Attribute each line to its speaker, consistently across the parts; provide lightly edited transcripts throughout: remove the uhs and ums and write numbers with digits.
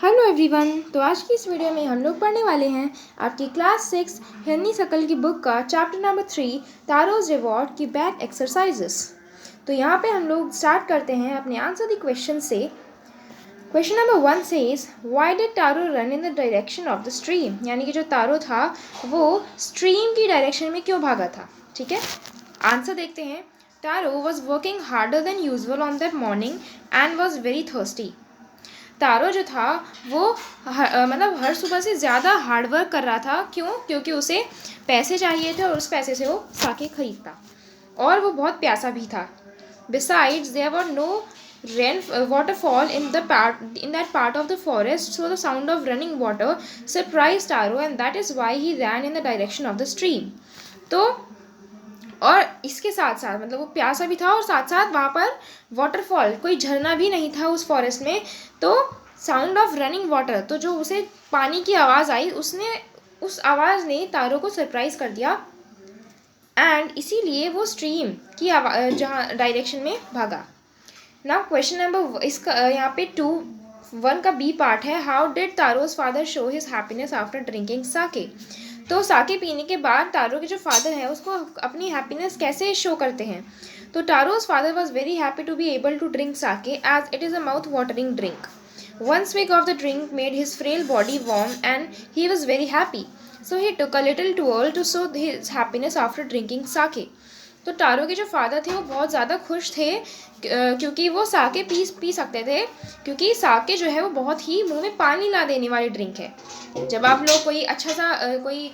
Speaker 1: Hello everyone. तो आज की इस वीडियो में हम लोग पढ़ने वाले हैं आपकी क्लास 6 हिंदी सकल की बुक का चैप्टर नंबर 3 तारोज रिवॉर्ड की बैक एक्सरसाइजेस। तो यहाँ पे हम लोग स्टार्ट करते हैं अपने आंसर द क्वेश्चन से। Question number 1 says why did taro run in the direction of the stream, यानी कि जो तारो था वो स्ट्रीम की डायरेक्शन में क्यों भागा था। ठीक है, आंसर देखते हैं। Taro was working harder than usual on that morning and was very thirsty. Taro जो था वो मतलब हर सुबह से ज़्यादा हार्डवर्क कर रहा था। क्यों? क्योंकि उसे पैसे चाहिए थे और उस पैसे से वो साके खरीदता, और वो बहुत प्यासा भी था। Besides there were no rain waterfall in that part of the forest, so the sound of running water surprised Taro and that is why he ran in the direction of the stream. तो और इसके साथ साथ मतलब वो प्यासा भी था और साथ साथ वहाँ पर वाटरफॉल, कोई झरना भी नहीं था उस फॉरेस्ट में। तो साउंड ऑफ रनिंग वाटर, तो जो उसे पानी की आवाज़ आई, उस आवाज़ ने तारों को सरप्राइज कर दिया एंड इसीलिए वो स्ट्रीम की जहाँ डायरेक्शन में भागा। नाउ क्वेश्चन नंबर इसका यहाँ पे 1 का बी पार्ट है। How did Taro's father show his happiness after drinking sake. तो साके पीने के बाद तारो के जो फादर है उसको अपनी हैप्पीनेस कैसे शो करते हैं। तो Taro's father was very happy to be able to drink sake as it is a mouth watering drink. One swig of the drink made his frail body warm and he was very happy. So he took a little towel to show his happiness after drinking sake. तो तारो के जो father थे वो बहुत ज़्यादा खुश थे क्योंकि वो साके पी सकते थे, क्योंकि साके जो है वो बहुत ही मुंह में पानी ला देने वाली ड्रिंक है। जब आप लोग कोई अच्छा सा कोई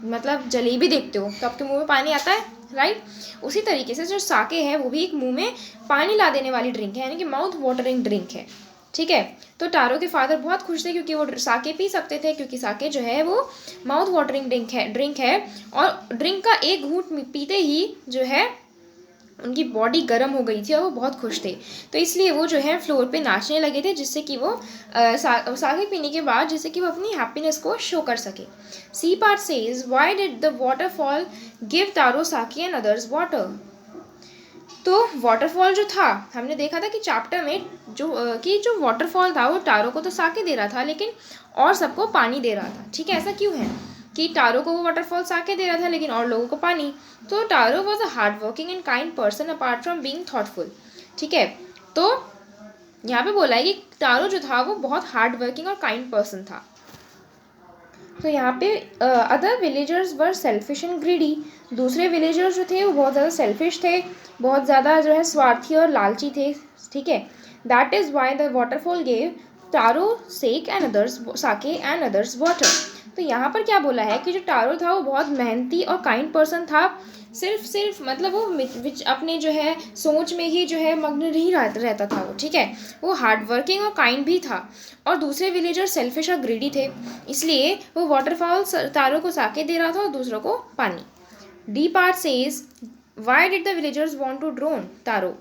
Speaker 1: मतलब जलेबी देखते हो तो आपके मुंह में पानी आता है, राइट। उसी तरीके से जो साके है वो भी एक मुंह में पानी ला देने वाली ड्रिंक है, यानी कि माउथ वाटरिंग ड्रिंक है। ठीक है, तो तारो के फादर बहुत खुश थे क्योंकि वो साके पी सकते थे, क्योंकि साके जो है वो माउथ वाटरिंग ड्रिंक है और ड्रिंक का एक घूंट पीते ही जो है उनकी बॉडी गर्म हो गई थी और वो बहुत खुश थे। तो इसलिए वो जो है फ्लोर पे नाचने लगे थे, जिससे कि वो साके पीने के बाद जिससे कि वो अपनी हैप्पीनेस को शो कर सके। C part says why did the waterfall give Taro sake and others water. तो वाटरफॉल जो था, हमने देखा था कि चैप्टर में जो वाटरफॉल था वो तारो को तो साके दे रहा था लेकिन और सबको पानी दे रहा था। ठीक है, ऐसा क्यों है कि तारो को वो वाटरफॉल साके दे रहा था लेकिन और लोगों को पानी। तो Taro was a hard working and kind person apart from being thoughtful. ठीक है, तो यहाँ पे बोला है कि तारो जो था वो बहुत हार्ड वर्किंग और काइंड पर्सन था। तो यहाँ पे other villagers were selfish and greedy. दूसरे विलेजर्स जो थे वो बहुत ज़्यादा सेल्फिश थे, बहुत ज़्यादा जो है स्वार्थी और लालची थे। ठीक है, that is why the waterfall gave Taro sake and others sake and others water. तो यहाँ पर क्या बोला है कि जो तारो था वो बहुत मेहनती और काइंड पर्सन था। सिर्फ मतलब वो अपने जो है सोच में ही जो है मग्न नहीं रहता था वो। ठीक है, वो हार्ड वर्किंग और काइंड भी था। और दूसरे विलेजर सेल्फिश और ग्रीडी थे, इसलिए वो वाटरफॉल तारों को साके दे रहा था और दूसरों को पानी। D part says why did the villagers want to drown Taro.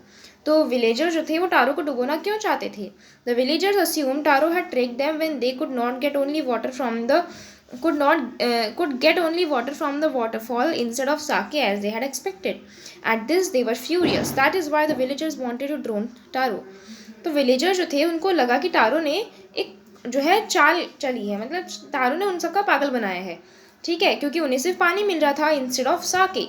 Speaker 1: तो विलेजर जो थे वो तारो को डुबोना क्यों चाहते थे। The villagers assume taro had tricked them when they could get only water from the waterfall instead of sake as they had expected. At this they were furious. That is why the villagers wanted to drone Taro. तो villager जो थे उनको लगा कि तारो ने एक जो है चाल चली है, मतलब तारो ने उन सबका पागल बनाया है। ठीक है, क्योंकि उन्हें सिर्फ पानी मिल रहा था इंस्टेड ऑफ साके।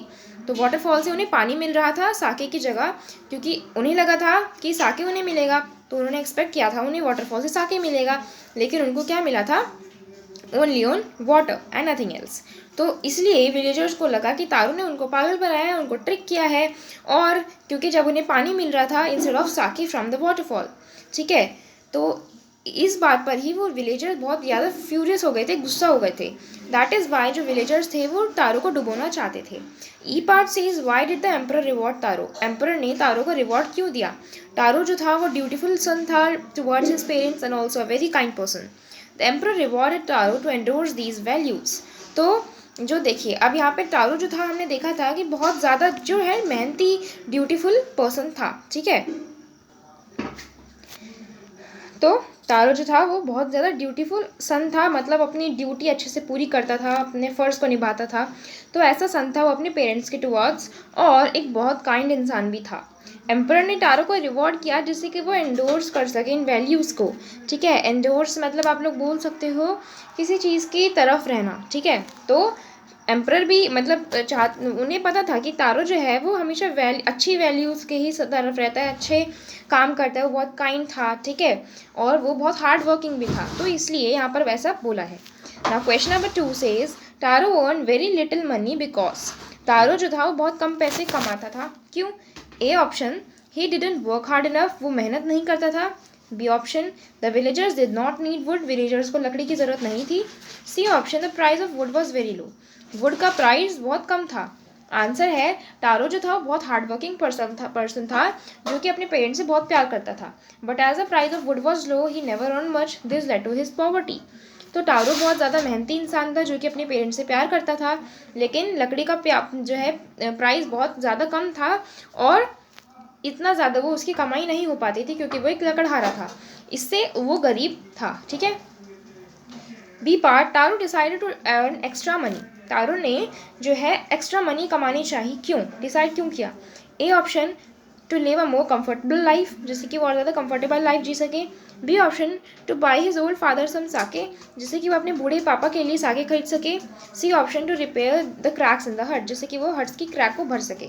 Speaker 1: तो वाटरफॉल से उन्हें पानी मिल रहा था साके की जगह, क्योंकि उन्हें लगा था कि साके उन्हें मिलेगा, तो उन्होंने एक्सपेक्ट किया था उन्हें वाटरफॉल से साके मिलेगा, लेकिन उनको क्या मिला था, only on water and nothing else. तो इसलिए विलेजर्स को लगा कि तारो ने उनको पागल बनाया है, उनको ट्रिक किया है, और क्योंकि जब उन्हें पानी मिल रहा था instead of sake from the waterfall. ठीक है, तो इस बात पर ही वो विलेजर्स बहुत ज़्यादा फ्यूरियस हो गए थे, गुस्सा हो गए थे। दैट इज़ वाई जो विलेजर्स थे वो तारो को डुबोना चाहते थे। E part says why did the emperor reward Taro. Emperor ने तारो को रिवॉर्ड क्यों दिया। तारो जो था वो ड्यूटीफुल सन था towards his parents and also a very kind person. The emperor rewarded Taro to endorse these values. तो जो देखिए अब यहाँ पे तारो जो था हमने देखा था कि बहुत ज़्यादा जो है मेहनती ड्यूटीफुल पर्सन था। ठीक है, तो तारो जो था वो बहुत ज़्यादा ड्यूटीफुल सन था, मतलब अपनी ड्यूटी अच्छे से पूरी करता था, अपने फ़र्ज़ को निभाता था। तो ऐसा सन था वो अपने पेरेंट्स के टुवर्ड्स, और एक बहुत काइंड इंसान भी था। एम्परर ने टारो को रिवॉर्ड किया जिससे कि वो एंडोर्स कर सके इन वैल्यूज़ को, ठीक है। एंडोर्स मतलब आप लोग बोल सकते हो किसी चीज़ की तरफ रहना, ठीक है। तो एम्परर भी मतलब उन्हें पता था कि टारो जो है वो हमेशा अच्छी वैल्यूज़ के ही तरफ रहता है, अच्छे काम करता है, वो बहुत काइंड था, ठीक है, और वो बहुत हार्ड वर्किंग भी था, तो इसलिए यहाँ पर वैसा बोला है। Now question number 2 says Taro earn very little money because Taro जो था वो बहुत कम पैसे कमाता था, क्यों? A option, he didn't work hard enough, वो मेहनत नहीं करता था। B option, the villagers did not need wood, villagers को लकड़ी की ज़रूरत नहीं थी। C option, the price of wood was very low, wood का प्राइस बहुत कम था। आंसर है टारो जो था वो बहुत हार्ड वर्किंग पर्सन था जो कि अपने पेरेंट्स से बहुत प्यार करता था, but as the price of wood was low he never earn much, this led to his poverty. तो टारो बहुत ज़्यादा मेहनती इंसान था जो कि अपने पेरेंट्स से प्यार करता था, लेकिन लकड़ी का जो है प्राइस बहुत ज़्यादा कम था और इतना ज़्यादा वो उसकी कमाई नहीं हो पाती थी क्योंकि वो एक लकड़हारा था, इससे वो गरीब था, ठीक है। B part, Taro decided to earn extra money, Taro ने जो है एक्स्ट्रा मनी कमानी चाहिए, क्यों डिसाइड क्यों किया? A option, to live a more comfortable life, जिससे कि वो और ज़्यादा कंफर्टेबल लाइफ जी सके। B option, to buy his old father some sake, जिससे कि वो अपने बूढ़े पापा के लिए साके खरीद सके। C option, to repair the cracks in the hut, जिससे कि वो हट्स की क्रैक को भर सके,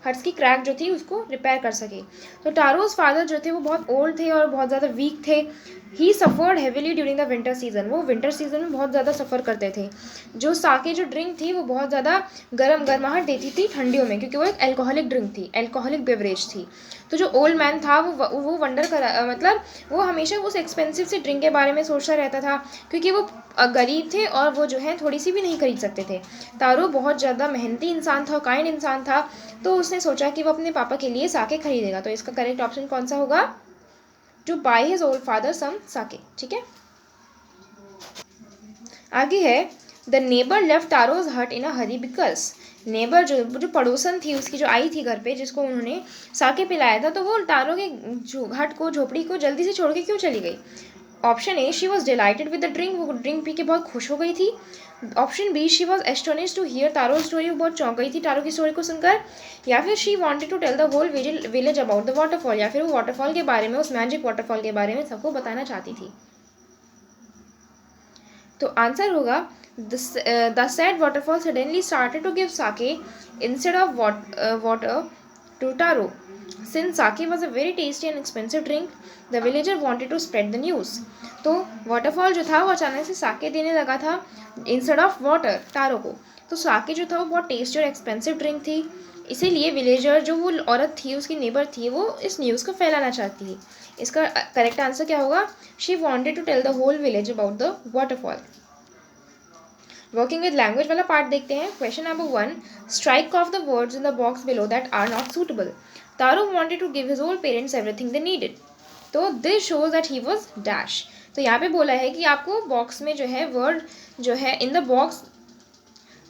Speaker 1: हट्स की क्रैक जो थी उसको रिपेयर कर सके। तो टारोज फादर जो थे वो बहुत ओल्ड थे और बहुत ज़्यादा वीक थे। He suffered heavily during the winter season, वो विंटर सीजन में बहुत ज़्यादा सफ़र करते थे। जो साके जो ड्रिंक थी वो बहुत ज़्यादा गर्माहट देती थी ठंडियों में, क्योंकि वो एक अल्कोहलिक ड्रिंक थी, अल्कोहलिक बेवरेज थी। तो जो ओल्ड मैन था वो वंडर कर मतलब वो हमेशा उस एक्सपेंसिव सी ड्रिंक के बारे में सोचता रहता था, क्योंकि वो गरीब थे और वो जो है थोड़ी सी भी नहीं खरीद सकते थे। तारो बहुत ज़्यादा मेहनती इंसान था, काइंड इंसान था, तो उसने सोचा कि वो अपने पापा के लिए साके खरीदेगा। तो इसका करेक्ट ऑप्शन कौन सा होगा? To buy his old father some sake, ठीक है। आगे है, द नेबर लेफ्ट टारोज हट इन अ हरी बिकॉज, नेबर जो पड़ोसन थी उसकी जो आई थी घर पे जिसको उन्होंने साके पिलाया था, तो वो टारो के हट को, झोपड़ी को जल्दी से छोड़ के क्यों चली गई? Option A, she was delighted with the drink, वो ड्रिंक पी के बहुत खुश हो गई थी। Option B, she was astonish to hear Taro story, वो बहुत चौंक गई थी टारो की स्टोरी को सुनकर। या फिर she wanted to tell the whole village about the waterfall, या फिर वो वाटरफॉल के बारे में, उस मैजिक वाटरफॉल के बारे में सबको बताना चाहती थी। तो आंसर होगा, the sad waterfall suddenly started to give sake instead of water to Taro, since sake was a very tasty and expensive drink the villager wanted to spread the news. तो वाटरफॉल जो था वो अचानक से साके देने लगा था इंस्टेड ऑफ वाटर टारो को। तो साके जो था वो बहुत टेस्टी और एक्सपेंसिव ड्रिंक थी, इसीलिए विलेजर जो वो औरत थी, उसकी नेबर थी, वो इस न्यूज़ को फैलाना चाहती थी। इसका करेक्ट आंसर क्या होगा? She wanted to tell the whole village about the waterfall. Working with language वाला पार्ट देखते हैं। Question number 1, strike off the words in the box below that are not suitable. Taro wanted to give his old parents everything they needed, तो this shows that he was dash. तो यहाँ पे बोला है कि आपको बॉक्स में जो है वर्ड जो है इन द बॉक्स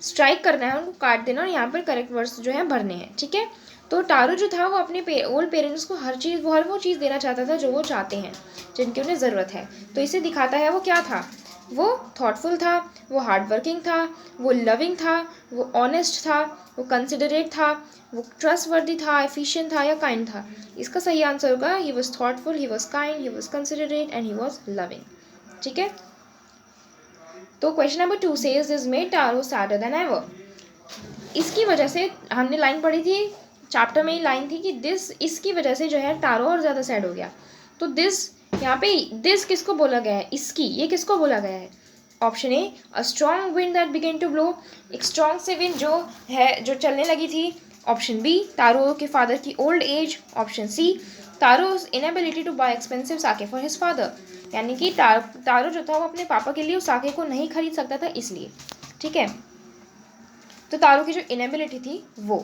Speaker 1: स्ट्राइक करना है, उनको काट देना और यहाँ पर करेक्ट वर्ड्स जो है भरने हैं, ठीक है। तो टारो जो था वो अपने ओल्ड पेरेंट्स को हर वो चीज़ देना चाहता था जो वो चाहते हैं, जिनकी उन्हें ज़रूरत है। तो इसे दिखाता है वो क्या था, वो थॉटफुल था, वो हार्ड वर्किंग था, वो लविंग था, वो ऑनेस्ट था, वो कंसिडरेट था, वो ट्रस्टवर्दी था, एफिशिएंट था या काइंड था। इसका सही आंसर होगा, he was thoughtful, he was kind, he was considerate and he was loving, ठीक है। तो question number 2 says this made Taro sadder than ever, इसकी वजह से हमने लाइन पढ़ी थी चैप्टर में ही लाइन थी कि दिस, इसकी वजह से जो है टारो और ज़्यादा सैड हो गया। तो दिस, यहाँ पे दिस किसको बोला गया है? इसकी, ये किसको बोला गया है? Option A, a strong wind that began to blow, एक स्ट्रॉन्ग से विंड जो है जो चलने लगी थी। ऑप्शन बी, तारो के फादर की old age. Option C, Taro's inability to buy expensive sake for his father, यानी कि तारो जो था वो अपने पापा के लिए उस साके को नहीं खरीद सकता था इसलिए, ठीक है। तो तारो की जो इनेबिलिटी थी वो,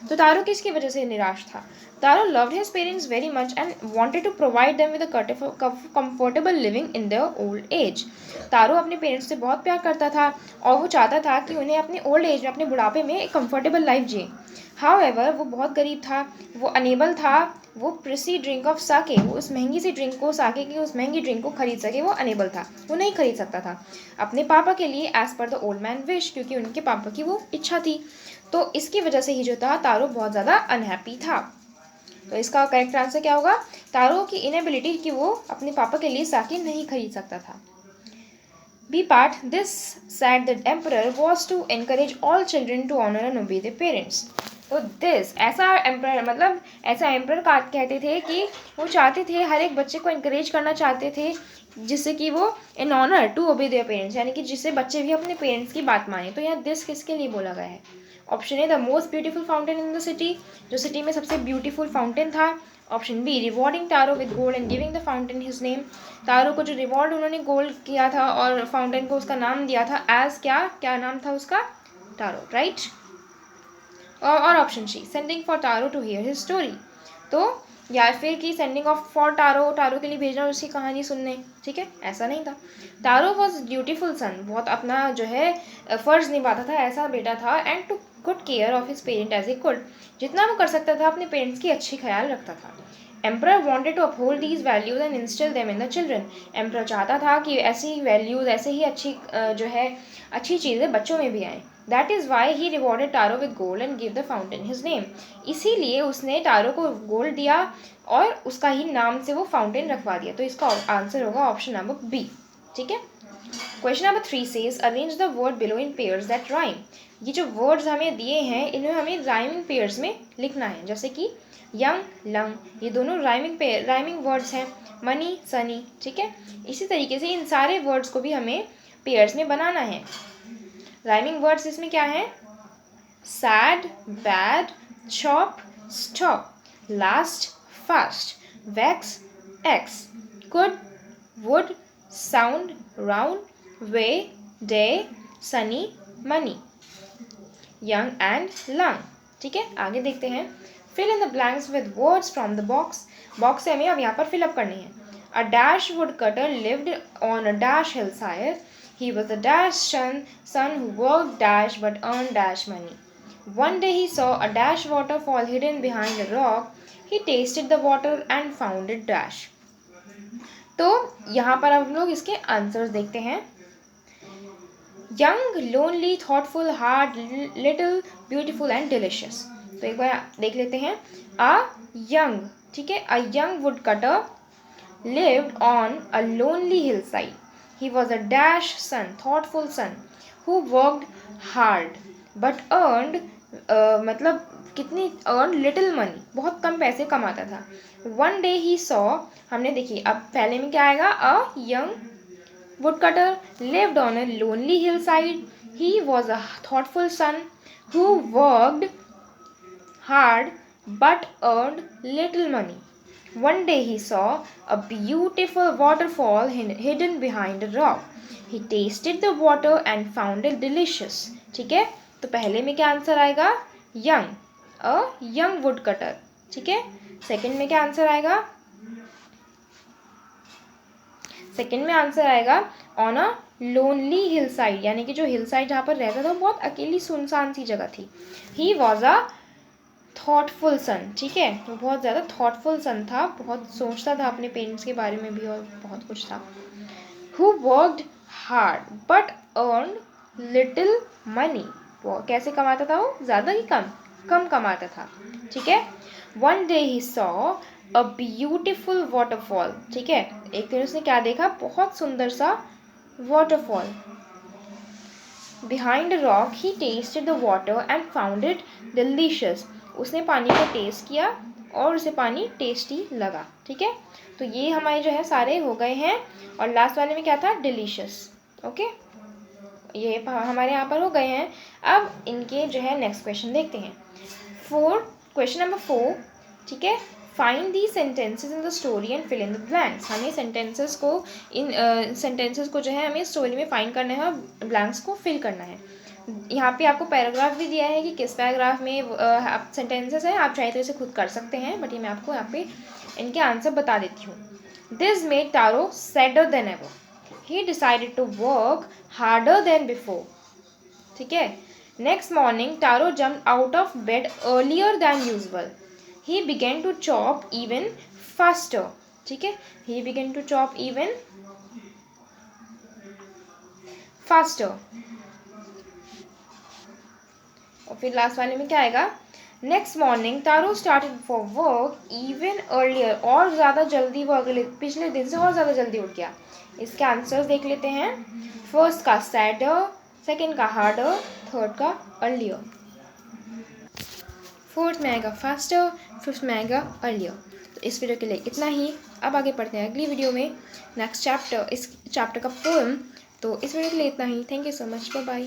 Speaker 1: तो तारो किसकी वजह से निराश था? Taro loved his parents very much and wanted to provide them with a comfortable living in their old age. Taro अपने पेरेंट्स से बहुत प्यार करता था और वो चाहता था कि उन्हें अपने ओल्ड एज में, अपने बुढ़ापे में एक कंफर्टेबल लाइफ जिए। हाउएवर वो बहुत गरीब था, वो अनेबल था, वो प्रिसी ड्रिंक ऑफ साके, वो उस महंगी सी ड्रिंक को, साके की उस महंगी ड्रिंक को खरीद सके, वो अनेबल था, वो नहीं खरीद सकता था अपने पापा के लिए as per the old man wish, क्योंकि उनके पापा की वो इच्छा थी। तो इसकी वजह से ही जो था तारो बहुत ज़्यादा अनहैप्पी था। तो इसका करेक्ट आंसर क्या होगा? तारो की इनएबिलिटी कि वो अपने पापा के लिए साकी नहीं खरीद सकता था। B part, this said the emperor was to encourage all children to honor and obey their parents. तो दिस ऐसा एम्पर मतलब ऐसा एम्पर कहते थे कि वो चाहते थे हर एक बच्चे को इनकरेज करना चाहते थे जिससे कि वो इन ऑनर टू ओबे देयर पेरेंट्स, यानी कि जिससे बच्चे भी अपने पेरेंट्स की बात माने। तो यहाँ दिस किसके लिए बोला गया है? Option A the most beautiful fountain in the city, जो सिटी में सबसे ब्यूटीफुल फाउंटेन था। Option B rewarding Taro with gold and giving the fountain his name, Taro को जो रिवॉर्ड उन्होंने गोल्ड किया था और फाउंटेन को उसका नाम दिया था एज क्या नाम था उसका? Taro, right. और option C sending for Taro to hear his story, तो या फिर कि सेंडिंग ऑफ फॉर टारो के लिए भेजना उसकी कहानी सुनने, ठीक है, ऐसा नहीं था। टारो वॉज ड्यूटीफुल सन, बहुत अपना जो है फर्ज निभाता था, ऐसा बेटा था। And took good care of his parent as he could, जितना वो कर सकता था अपने पेरेंट्स की अच्छी ख्याल रखता था। Emperor wanted to uphold these values and instil them in the children, emperor चाहता था कि ऐसी वैल्यूज ऐसे ही अच्छी जो है अच्छी चीज़ें बच्चों में भी आएँ। That is why he rewarded Taro with gold and give the fountain his name, इसीलिए उसने टारो को गोल्ड दिया और उसका ही नाम से वो फाउंटेन रखवा दिया। तो इसका आंसर होगा ऑप्शन नंबर बी, ठीक है। Question number 3 says arrange the word below in pairs that rhyme, ये जो वर्ड्स हमें दिए हैं इन्हें हमें राइमिंग पेयर्स में लिखना है, जैसे कि यंग, लंग, ये दोनों राइमिंग वर्ड्स हैं। मनी, सनी, ठीक है। इसी तरीके से इन सारे वर्ड्स को भी हमें पेयर्स में बनाना है। राइमिंग वर्ड्स इसमें क्या है? Sad, bad, chop, stop, last, fast, wax, axe, good, wood, sound, round, way, day, sunny, money, young and lung, ठीक है। आगे देखते हैं। Fill in the blanks with words from the box, box से हमें अब यहाँ पर फिलअप करनी है। A dash wood cutter lived on a dash hillside, he was a dash son who worked dash but earned dash money. One day he saw a dash waterfall hidden behind a rock. He tasted the water and found it dash. तो यहाँ पर हम लोग इसके answers देखते हैं। Young, lonely, thoughtful, hard, little, beautiful and delicious. तो एक बार देख लेते हैं। अ यंग, ठीक है, a young would cutter lived on a lonely hillside. He was a dash son, thoughtful son, who worked hard but earned मतलब कितनी earned little money, बहुत कम पैसे कमाता था। One day he saw, हमने देखी अब पहले में क्या आएगा? A young woodcutter lived on a lonely hillside. He was a thoughtful son who worked hard but earned little money. One day he saw a beautiful waterfall hidden behind a rock. He tasted the water and found it delicious. ठीक है, तो पहले में क्या answer आएगा? Young, a young woodcutter, ठीक है। Second में क्या आंसर आएगा? सेकंड में आंसर आएगा on a lonely hill side, यानी कि जो हिल साइड जहाँ पर रहता था बहुत अकेली सुनसान सी जगह थी। ही वॉज अ थॉटफुल सन, ठीक है, वो बहुत ज़्यादा थॉटफुल सन था, बहुत सोचता था अपने पेरेंट्स के बारे में भी और बहुत कुछ था। Who worked hard but earn little money, वो कैसे कमाता था? वो ज़्यादा ही कम कमाता था, ठीक है। One day he saw a beautiful waterfall, ठीक है, एक दिन उसने क्या देखा? बहुत सुंदर सा waterfall. Behind a rock he tested the water and found it delicious, उसने पानी को टेस्ट किया और उसे पानी टेस्टी लगा, ठीक है। तो ये हमारे जो है सारे हो गए हैं और लास्ट वाले में क्या था? डिलीशियस, ओके, ये हमारे यहाँ पर हो गए हैं। अब इनके जो है नेक्स्ट क्वेश्चन देखते हैं। क्वेश्चन नंबर 4, ठीक है। Find the sentences in the story and fill in the blanks, हमें सेंटेंसेस को जो है हमें स्टोरी में फाइंड करना है और ब्लैंक्स को फिल करना है। यहाँ पे आपको पैराग्राफ भी दिया है कि किस पैराग्राफ में सेंटेंसेस है, आप चाहे तो इसे खुद कर सकते हैं, बट ये मैं आपको यहाँ पे इनके आंसर बता देती हूँ। This made Taro sadder than ever, he decided to work harder than before, ठीक है। Next morning Taro jump out of bed earlier than usual, he began to chop even faster, ठीक है, he began to chop even faster. और फिर last वाले में क्या आएगा? Next morning Taro started for work even earlier, और ज़्यादा जल्दी वो पिछले दिन से और ज़्यादा जल्दी उठ गया। इसके आंसर्स देख लेते हैं। फर्स्ट का सैडर, सेकेंड का हार्डर, थर्ड का अर्लियर। फोर्थ में आएगा फास्टर, फिफ्थ में आएगा अर्लियर। तो इस वीडियो के लिए इतना ही। अब आगे पढ़ते हैं अगली वीडियो में नेक्स्ट चैप्टर, इस चैप्टर का पोएम। तो इस वीडियो के लिए इतना ही। Thank you so much, bye bye.